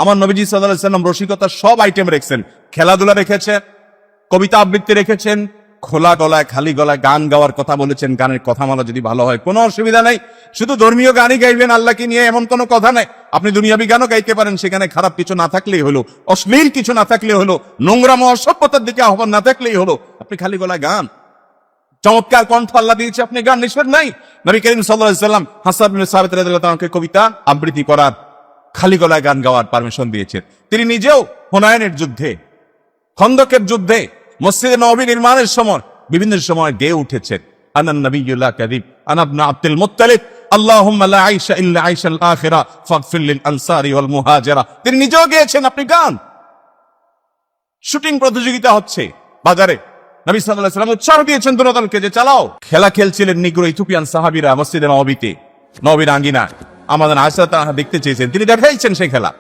আমার নবীজি সাল্লাল্লাহু আলাইহি ওয়াসাল্লাম রসিকতার সব আইটেম রেখেছেন, খেলাধুলা রেখেছেন, কবিতা আবৃত্তি রেখেছেন, খোলা গলায় খালি গলায় গান গাওয়ার কথা বলেছেন। গানের কথামালা যদি ভালো হয় কোনো অসুবিধা নেই, শুধু ধর্মীয় গানই গাইবেন আল্লাহকে নিয়ে এমন কোনো কথা নেই। আপনি দুনিয়াবি গানও গাইতে পারেন, সেখানে খারাপ কিছু না থাকলেই হলো, অশ্লীল কিছু না থাকলে হলো, নোংরাম অসভ্যতার দিকে আহ্বান না থাকলেই হলো। আপনি খালি গলায় গান, চমৎকার কণ্ঠ আল্লাহ দিয়েছে, আপনি গান নিষেধ নাই। নবী করিম সাল্লাল্লাহু আলাইহি ওয়াসাল্লাম হাসান বিন সাবিত রাদিয়াল্লাহু তাআলাকে কবিতা আবৃত্তি করার, খালি গলায় গান গাওয়ার পারমিশন দিয়েছেন। তিনি নিজেও হুনাইনের যুদ্ধে, খন্দকের যুদ্ধে, মসজিদে নববী নির্মাণের সময় বিভিন্ন সময় গেয়ে উঠেছেন, আনান নবিয়্যুল লা কাযিব আনা ইবনে আব্দুল মুত্তালিব আল্লাহুম্মা লা আইশা ইল্লা আইশাল আখিরা ফাগফির লিল আনসারি ওয়াল মুহাজিরা। তিনি নিজেও গেয়েছেন। আপনি গান, শুটিং প্রতিযোগিতা হচ্ছে বাজারে, নবী সাল্লাল্লাহু আলাইহি ওয়াসাল্লাম উৎসাহ দিয়েছেন দুদলকে যে চালাও। খেলা খেলছিলেন নিগ্রো ইথিওপিয়ান সাহাবীরা মসজিদে নববীতে, নবীর আঙ্গিনা। আমাদের আয়েশা তাআলা দেখতে চেয়েছেন, তিনি দেখাইছেন সেই খেলা।